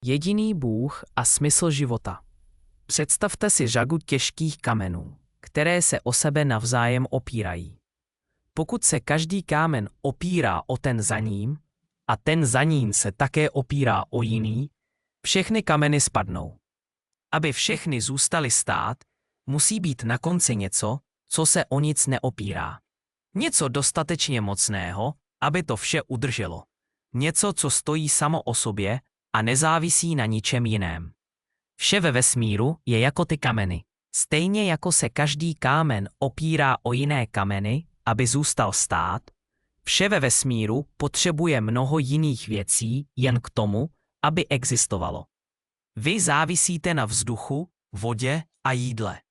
Jediný Bůh a smysl života. Představte si řadu těžkých kamenů, které se o sebe navzájem opírají. Pokud se každý kámen opírá o ten za ním a ten za ním se také opírá o jiný, všechny kameny spadnou. Aby všechny zůstaly stát, musí být na konci něco, co se o nic neopírá. Něco dostatečně mocného, aby to vše udrželo. Něco, co stojí samo o sobě a nezávisí na ničem jiném. Vše ve vesmíru je jako ty kameny. Stejně jako se každý kámen opírá o jiné kameny, aby zůstal stát, vše ve vesmíru potřebuje mnoho jiných věcí jen k tomu, aby existovalo. Vy závisíte na vzduchu, vodě a jídle.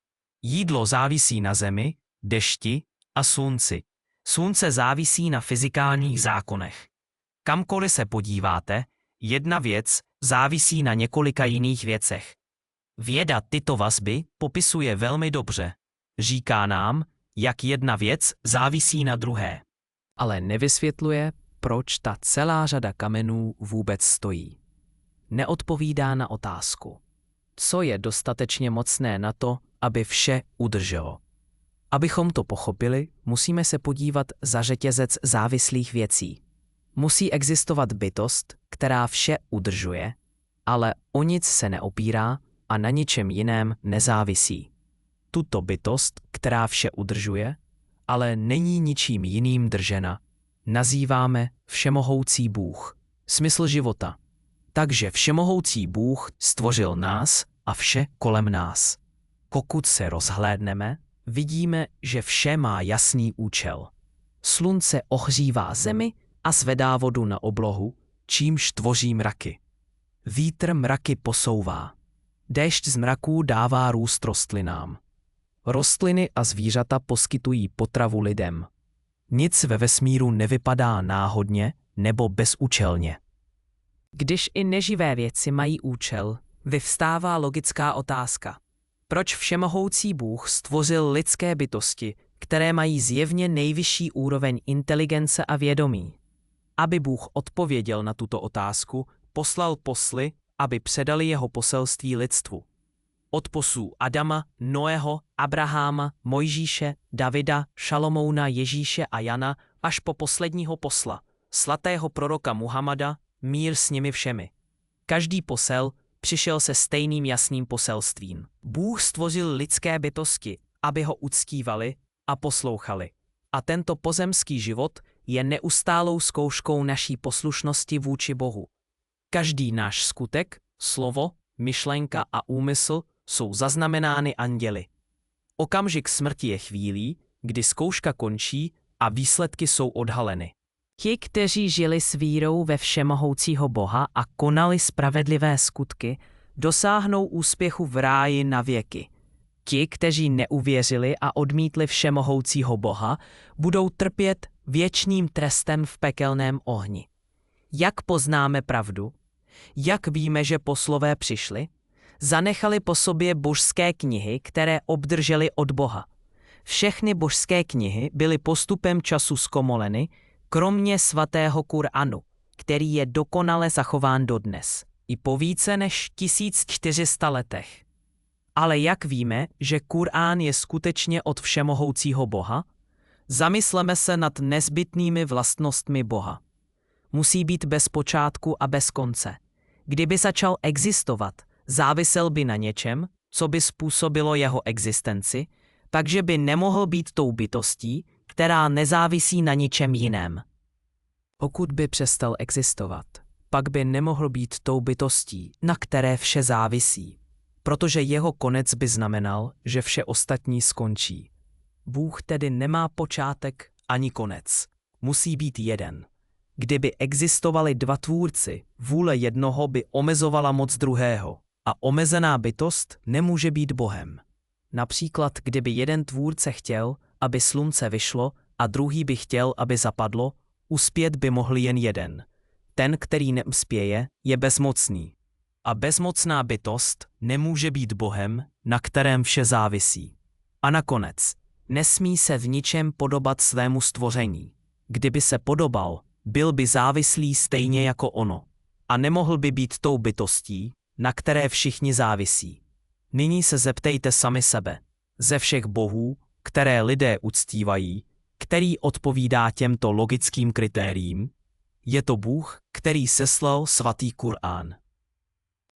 Jídlo závisí na zemi, dešti a slunci. Slunce závisí na fyzikálních zákonech. Kamkoliv se podíváte, jedna věc závisí na několika jiných věcech. Věda tyto vazby popisuje velmi dobře. Říká nám, jak jedna věc závisí na druhé. Ale nevysvětluje, proč ta celá řada kamenů vůbec stojí. Neodpovídá na otázku, co je dostatečně mocné na to, aby vše udrželo. Abychom to pochopili, musíme se podívat za řetězec závislých věcí. Musí existovat bytost, která vše udržuje, ale o nic se neopírá a na ničem jiném nezávisí. Tuto bytost, která vše udržuje, ale není ničím jiným držena, nazýváme všemohoucí Bůh, smysl života. Takže všemohoucí Bůh stvořil nás a vše kolem nás. Pokud se rozhlédneme, vidíme, že vše má jasný účel. Slunce ohřívá zemi a zvedá vodu na oblohu, čímž tvoří mraky. Vítr mraky posouvá. Déšť z mraků dává růst rostlinám. Rostliny a zvířata poskytují potravu lidem. Nic ve vesmíru nevypadá náhodně nebo bezúčelně. Když i neživé věci mají účel, vyvstává logická otázka. Proč všemohoucí Bůh stvořil lidské bytosti, které mají zjevně nejvyšší úroveň inteligence a vědomí? Aby Bůh odpověděl na tuto otázku, poslal posly, aby předali jeho poselství lidstvu. Od poslů Adama, Noého, Abraháma, Mojžíše, Davida, Šalomouna, Ježíše a Jana až po posledního posla, svatého proroka Muhamada, mír s nimi všemi. Každý posel přišel se stejným jasným poselstvím. Bůh stvořil lidské bytosti, aby ho uctívali a poslouchali. A tento pozemský život je neustálou zkouškou naší poslušnosti vůči Bohu. Každý náš skutek, slovo, myšlenka a úmysl jsou zaznamenány anděli. Okamžik smrti je chvílí, kdy zkouška končí a výsledky jsou odhaleny. Ti, kteří žili s vírou ve všemohoucího Boha a konali spravedlivé skutky, dosáhnou úspěchu v ráji na věky. Ti, kteří neuvěřili a odmítli všemohoucího Boha, budou trpět věčným trestem v pekelném ohni. Jak poznáme pravdu? Jak víme, že poslové přišli? Zanechali po sobě božské knihy, které obdrželi od Boha. Všechny božské knihy byly postupem času zkomoleny, kromě svatého Kuranu, který je dokonale zachován dodnes, i po více než 1400 letech. Ale jak víme, že Kurán je skutečně od všemohoucího Boha? Zamysleme se nad nezbytnými vlastnostmi Boha. Musí být bez počátku a bez konce. Kdyby začal existovat, závisel by na něčem, co by způsobilo jeho existenci, takže by nemohl být tou bytostí, která nezávisí na ničem jiném. Pokud by přestal existovat, pak by nemohl být tou bytostí, na které vše závisí, protože jeho konec by znamenal, že vše ostatní skončí. Bůh tedy nemá počátek ani konec. Musí být jeden. Kdyby existovali dva tvůrci, vůle jednoho by omezovala moc druhého a omezená bytost nemůže být Bohem. Například, kdyby jeden tvůrce chtěl, aby slunce vyšlo a druhý by chtěl, aby zapadlo, uspět by mohl jen jeden. Ten, který neuspěje, je bezmocný. A bezmocná bytost nemůže být Bohem, na kterém vše závisí. A nakonec, nesmí se v ničem podobat svému stvoření. Kdyby se podobal, byl by závislý stejně jako ono. a nemohl by být tou bytostí, na které všichni závisí. Nyní se zeptejte sami sebe. Ze všech bohů, které lidé uctívají, který odpovídá těmto logickým kritériím, je to Bůh, který seslal svatý Kurán.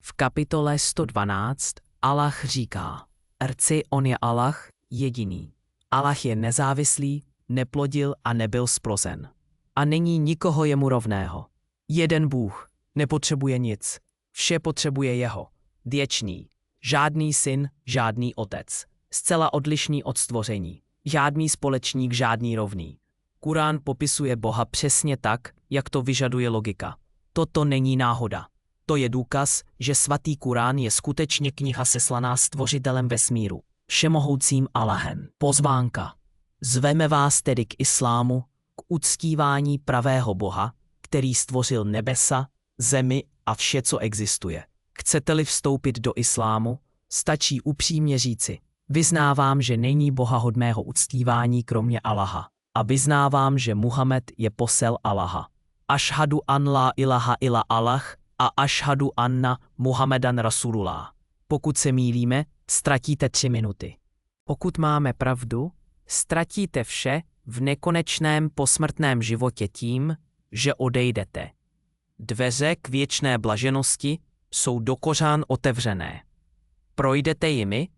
V kapitole 112 Allah říká: Rci on je Allah, jediný. Allah je nezávislý, neplodil a nebyl zplozen. A není nikoho jemu rovného. Jeden Bůh, nepotřebuje nic, vše potřebuje jeho. Věčný, žádný syn, žádný otec, zcela odlišný od stvoření, žádný společník, žádný rovný. Kurán popisuje Boha přesně tak, jak to vyžaduje logika. Toto není náhoda. To je důkaz, že svatý Kurán je skutečně kniha seslaná stvořitelem vesmíru, všemohoucím Allahem. Pozvánka. Zveme vás tedy k islámu, k uctívání pravého Boha, který stvořil nebesa, zemi a vše, co existuje. Chcete-li vstoupit do islámu, stačí upřímně říci: vyznávám, že není Boha hodného uctívání kromě Allaha. A vyznávám, že Muhammad je posel Allaha. Ašhadu an la ilaha illa Allah a ašhadu anna Muhammadan Rasulullah. Pokud se mýlíme, ztratíte 3 minuty. Pokud máme pravdu, ztratíte vše v nekonečném posmrtném životě tím, že odejdete. Dveře k věčné blaženosti jsou do kořán otevřené. Projdete jimi